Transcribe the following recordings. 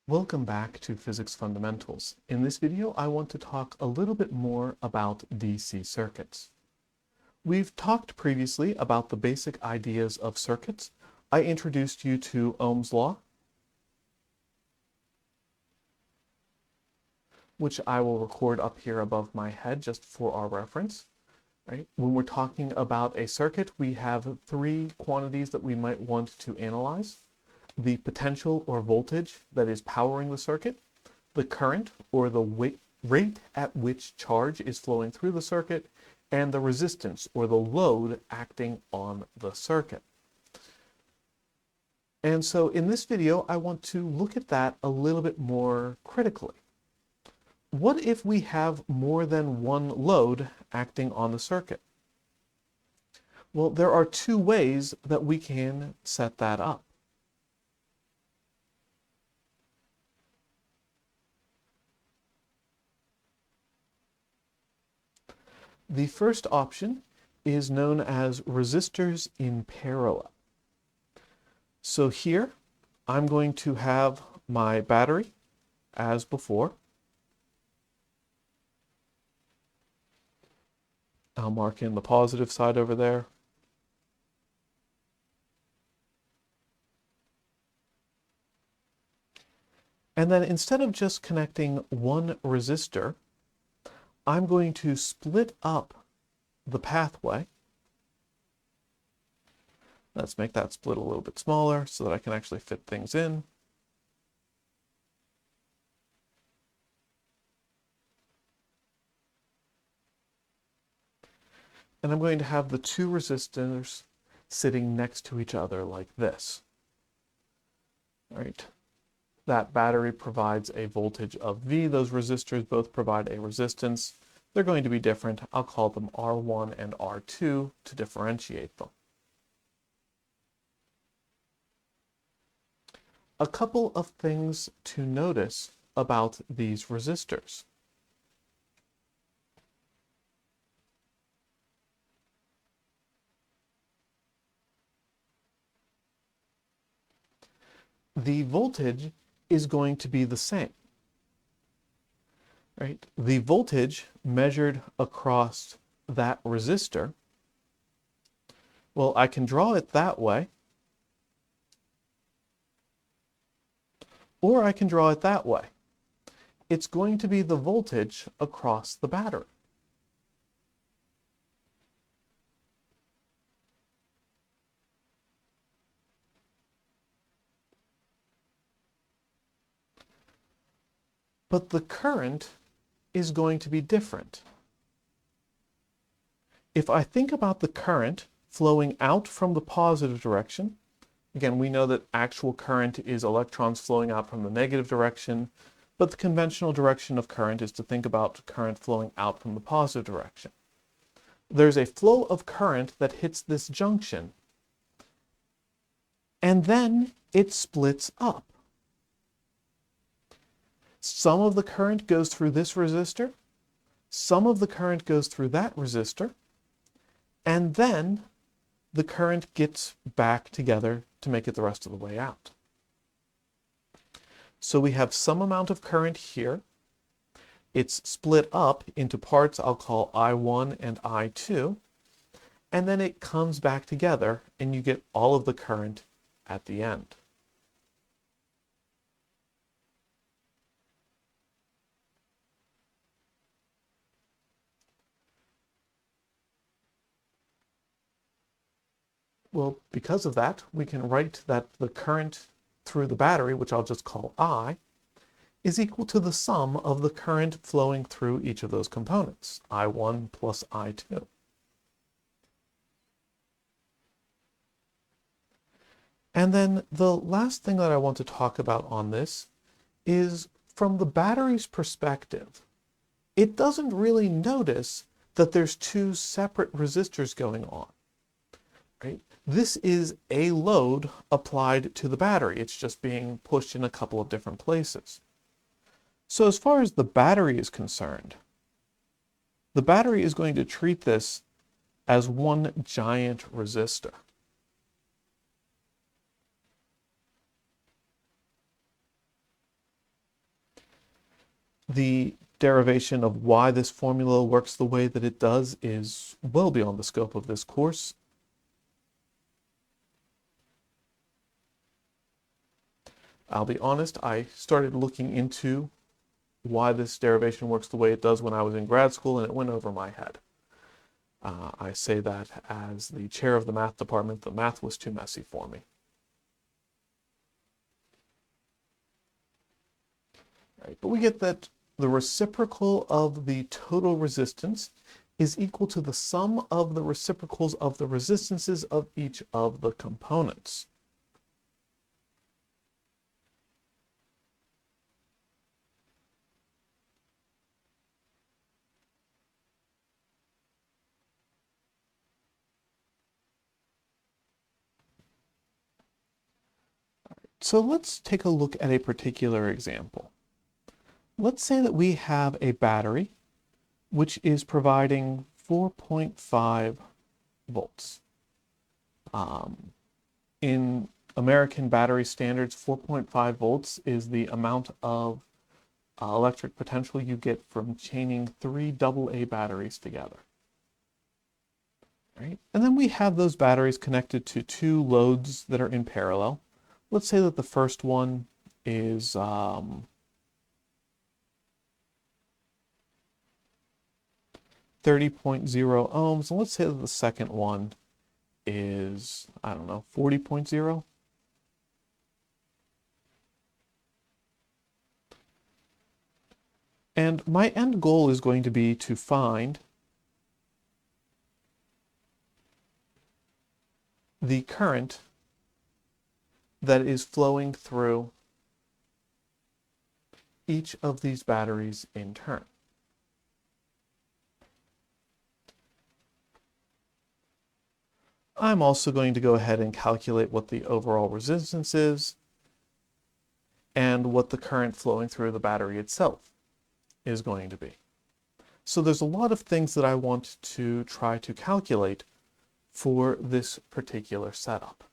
Welcome back to Physics Fundamentals. In this video, I want to talk a little bit more about DC circuits. We've talked previously about the basic ideas of circuits. I introduced you to Ohm's law, which I will record up here above my head just for our reference. Right? When we're talking about a circuit, we have three quantities that we might want to analyze: the potential or voltage that is powering the circuit, the current or the rate at which charge is flowing through the circuit, and the resistance or the load acting on the circuit. And so in this video, I want to look at that a little bit more critically. What if we have more than one load acting on the circuit? Well, there are two ways that we can set that up. The first option is known as resistors in parallel. So here, I'm going to have my battery as before. I'll mark in the positive side over there. And then instead of just connecting one resistor, I'm going to split up the pathway. Let's make that split a little bit smaller so that I can actually fit things in. And I'm going to have the two resistors sitting next to each other like this. All right. That battery provides a voltage of V. Those resistors both provide a resistance. They're going to be different. I'll call them R1 and R2 to differentiate them. A couple of things to notice about these resistors. The voltage is going to be the same. Right? The voltage measured across that resistor, well, I can draw it that way, or I can draw it that way. It's going to be the voltage across the battery. But the current is going to be different. If I think about the current flowing out from the positive direction, again, we know that actual current is electrons flowing out from the negative direction, but the conventional direction of current is to think about current flowing out from the positive direction. There's a flow of current that hits this junction, and then it splits up. Some of the current goes through this resistor, some of the current goes through that resistor, and then the current gets back together to make it the rest of the way out. So we have some amount of current here. It's split up into parts I'll call I1 and I2, and then it comes back together and you get all of the current at the end. Well, because of that, we can write that the current through the battery, which I'll just call I, is equal to the sum of the current flowing through each of those components, I1 plus I2. And then the last thing that I want to talk about on this is from the battery's perspective. It doesn't really notice that there's two separate resistors going on. Right? This is a load applied to the battery. It's just being pushed in a couple of different places. So as far as the battery is concerned, the battery is going to treat this as one giant resistor. The derivation of why this formula works the way that it does is well beyond the scope of this course. I'll be honest, I started looking into why this derivation works the way it does when I was in grad school, and it went over my head. I say that as the chair of the math department. The math was too messy for me. Right, but we get that the reciprocal of the total resistance is equal to the sum of the reciprocals of the resistances of each of the components. So let's take a look at a particular example. Let's say that we have a battery which is providing 4.5 volts. In American battery standards, 4.5 volts is the amount of electric potential you get from chaining 3 AA batteries together. Right? And then we have those batteries connected to 2 loads that are in parallel. Let's say that the first one is 30.0 ohms, and let's say that the second one is, I don't know, 40.0. And my end goal is going to be to find the current that is flowing through each of these batteries in turn. I'm also going to go ahead and calculate what the overall resistance is and what the current flowing through the battery itself is going to be. So there's a lot of things that I want to try to calculate for this particular setup.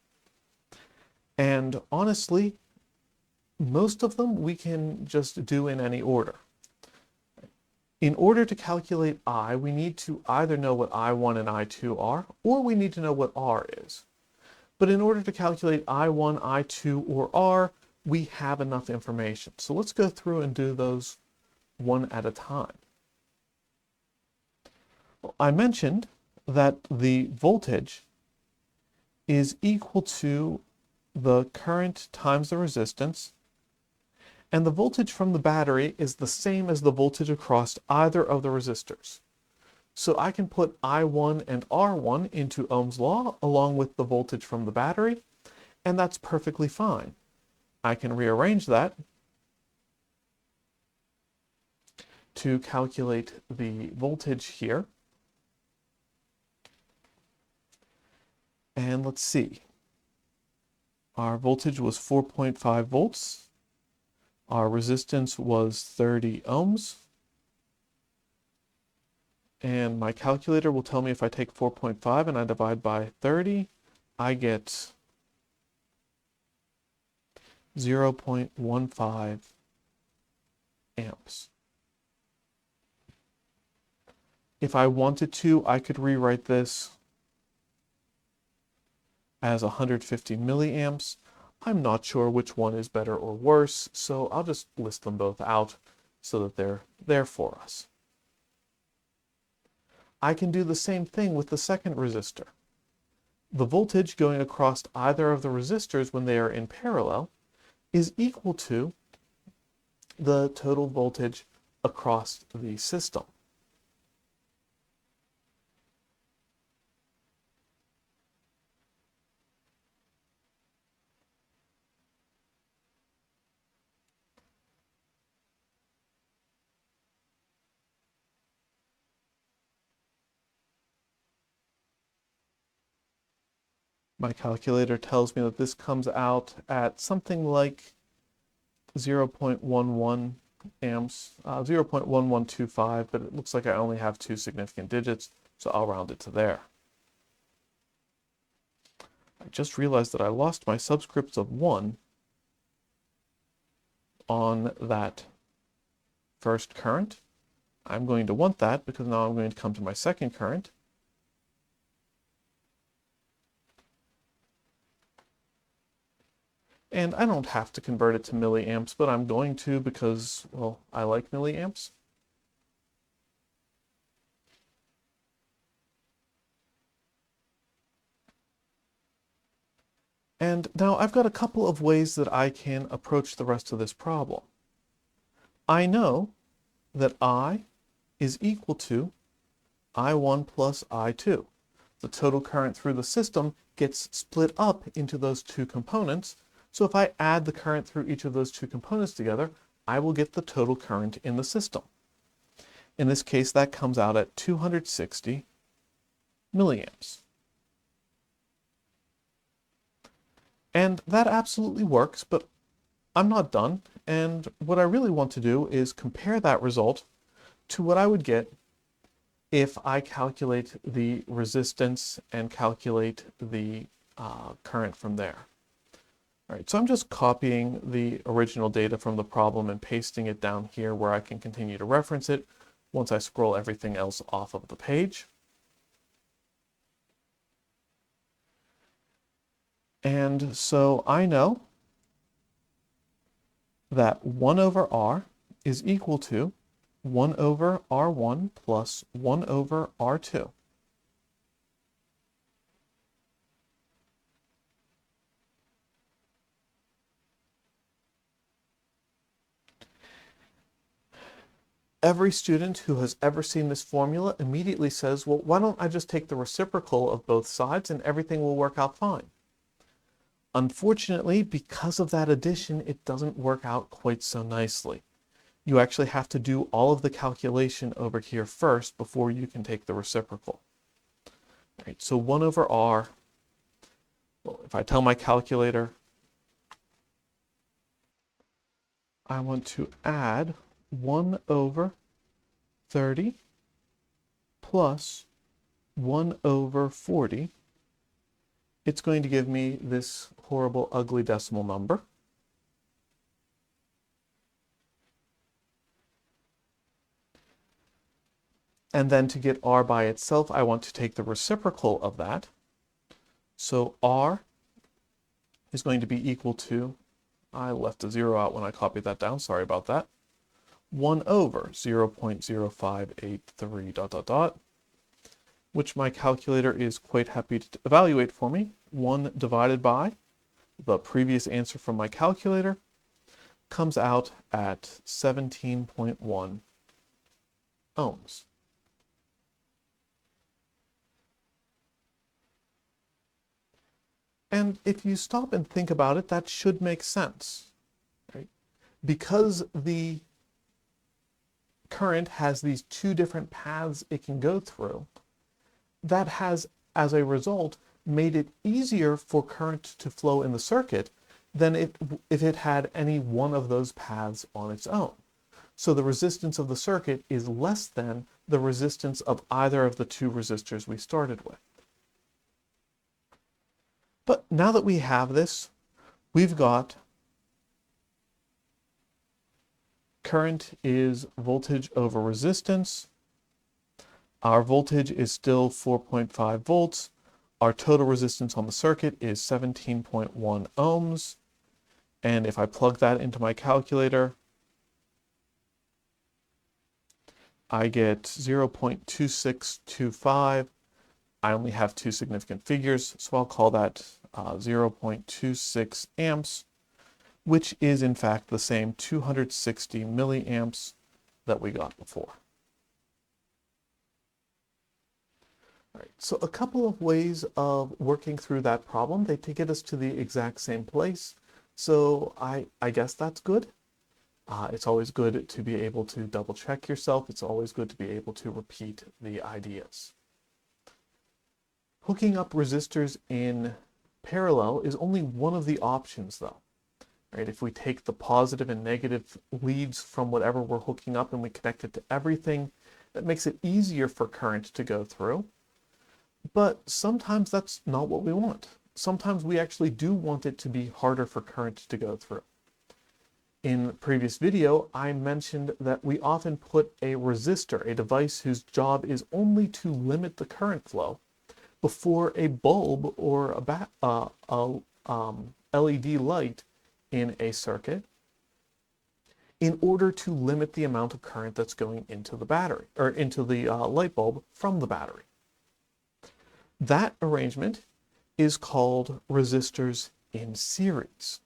And honestly, most of them we can just do in any order. In order to calculate I, we need to either know what I1 and I2 are, or we need to know what R is. But in order to calculate I1, I2, or R, we have enough information. So let's go through and do those one at a time. Well, I mentioned that the voltage is equal to the current times the resistance, and the voltage from the battery is the same as the voltage across either of the resistors. So I can put I1 and R1 into Ohm's law along with the voltage from the battery, and that's perfectly fine. I can rearrange that to calculate the voltage here. And let's see. Our voltage was 4.5 volts. Our resistance was 30 ohms. And my calculator will tell me if I take 4.5 and I divide by 30, I get 0.15 amps. If I wanted to, I could rewrite this as 150 milliamps. I'm not sure which one is better or worse, so I'll just list them both out so that they're there for us. I can do the same thing with the second resistor. The voltage going across either of the resistors when they are in parallel is equal to the total voltage across the system. My calculator tells me that this comes out at something like 0.11 amps, 0.1125, but it looks like I only have 2 significant digits, so I'll round it to there. I just realized that I lost my subscripts of 1 on that first current. I'm going to want that because now I'm going to come to my second current. And I don't have to convert it to milliamps, but I'm going to because, well, I like milliamps. And now I've got a couple of ways that I can approach the rest of this problem. I know that I is equal to I1 plus I2. The total current through the system gets split up into those two components. So if I add the current through each of those two components together, I will get the total current in the system. In this case, that comes out at 260 milliamps. And that absolutely works, but I'm not done. And what I really want to do is compare that result to what I would get if I calculate the resistance and calculate the current from there. All right, so I'm just copying the original data from the problem and pasting it down here where I can continue to reference it once I scroll everything else off of the page. And so I know that 1 over R is equal to 1 over R1 plus 1 over R2. Every student who has ever seen this formula immediately says, well, why don't I just take the reciprocal of both sides and everything will work out fine? Unfortunately, because of that addition, it doesn't work out quite so nicely. You actually have to do all of the calculation over here first before you can take the reciprocal. All right, so 1 over R, well, if I tell my calculator I want to add 1 over 30 plus 1 over 40, it's going to give me this horrible, ugly decimal number. And then to get R by itself, I want to take the reciprocal of that. So R is going to be equal to, I left a 0 out when I copied that down, sorry about that, 1 over 0.0583 dot dot dot, which my calculator is quite happy to evaluate for me. 1 divided by the previous answer from my calculator comes out at 17.1 ohms. And if you stop and think about it, that should make sense, right? Because the current has these two different paths it can go through, that has, as a result, made it easier for current to flow in the circuit than if it had any one of those paths on its own. So the resistance of the circuit is less than the resistance of either of the two resistors we started with. But now that we have this, we've got current is voltage over resistance. Our voltage is still 4.5 volts. Our total resistance on the circuit is 17.1 ohms. And if I plug that into my calculator, I get 0.2625. I only have two significant figures, so I'll call that 0.26 amps, which is in fact the same 260 milliamps that we got before. All right, so a couple of ways of working through that problem. They get us to the exact same place, so I guess that's good. It's always good to be able to double check yourself. It's always good to be able to repeat the ideas. Hooking up resistors in parallel is only one of the options though. Right? If we take the positive and negative leads from whatever we're hooking up and we connect it to everything, that makes it easier for current to go through. But sometimes that's not what we want. Sometimes we actually do want it to be harder for current to go through. In the previous video, I mentioned that we often put a resistor, a device whose job is only to limit the current flow, before a bulb or LED light in a circuit in order to limit the amount of current that's going into the battery, or into the light bulb from the battery. That arrangement is called resistors in series.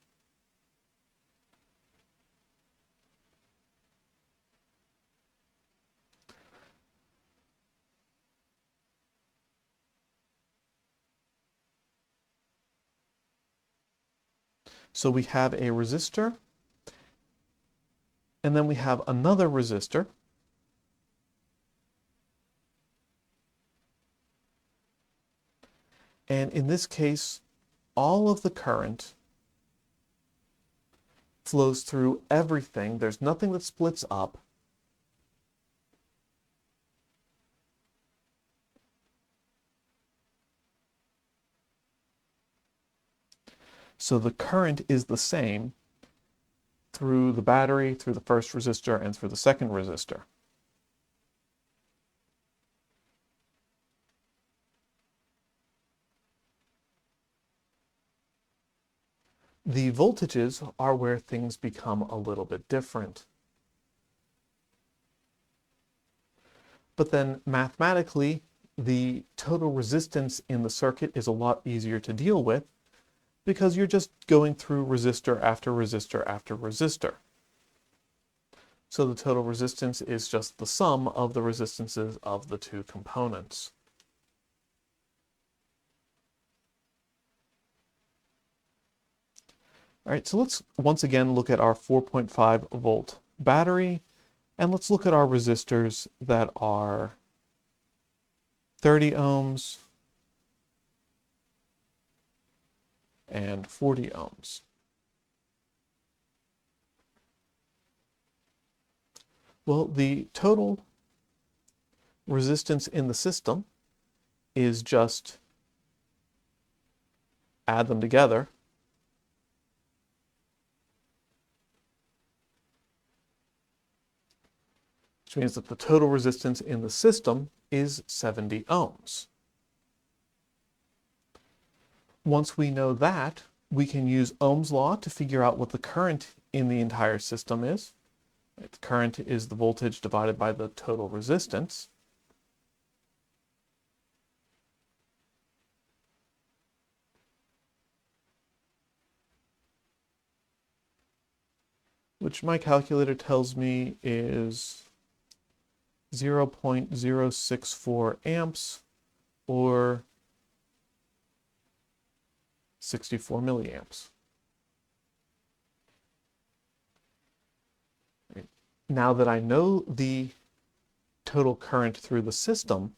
So we have a resistor, and then we have another resistor, and in this case, all of the current flows through everything. There's nothing that splits up. So the current is the same through the battery, through the first resistor, and through the second resistor. The voltages are where things become a little bit different. But then mathematically, the total resistance in the circuit is a lot easier to deal with because you're just going through resistor after resistor after resistor. So the total resistance is just the sum of the resistances of the two components. All right, so let's once again look at our 4.5 volt battery, and let's look at our resistors that are 30 ohms and 40 ohms. Well, the total resistance in the system is just add them together. Which means that the total resistance in the system is 70 ohms. Once we know that, we can use Ohm's law to figure out what the current in the entire system is. The current is the voltage divided by the total resistance. Which my calculator tells me is 0.064 amps, or 64 milliamps. Now that I know the total current through the system,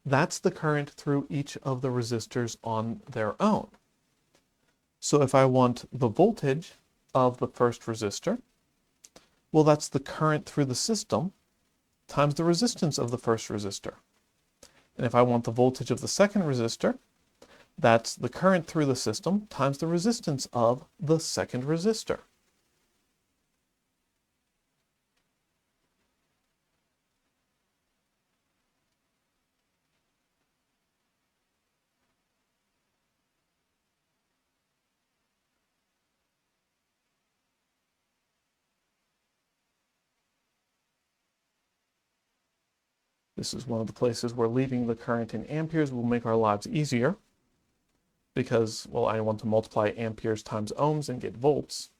that's the current through each of the resistors on their own. So if I want the voltage of the first resistor, well, that's the current through the system times the resistance of the first resistor. And if I want the voltage of the second resistor, that's the current through the system times the resistance of the second resistor. This is one of the places where leaving the current in amperes will make our lives easier because, well, I want to multiply amperes times ohms and get volts.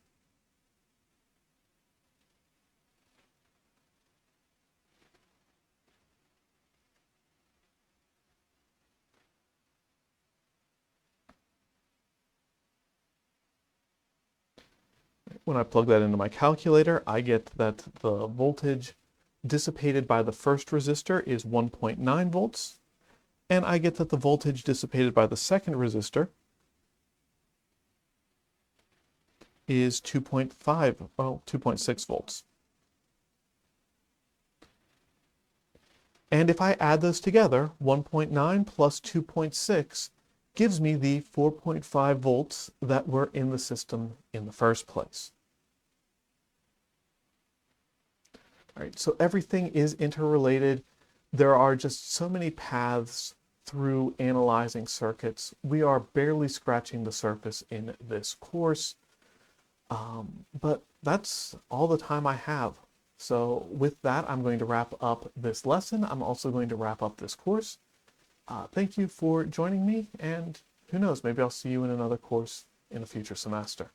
When I plug that into my calculator, I get that the voltage dissipated by the first resistor is 1.9 volts, and I get that the voltage dissipated by the second resistor is 2.6 volts. And if I add those together, 1.9 plus 2.6 gives me the 4.5 volts that were in the system in the first place. Right? So everything is interrelated. There are just so many paths through analyzing circuits. We are barely scratching the surface in this course, but that's all the time I have. So with that, I'm going to wrap up this lesson. I'm also going to wrap up this course. Thank you for joining me, and who knows, maybe I'll see you in another course in a future semester.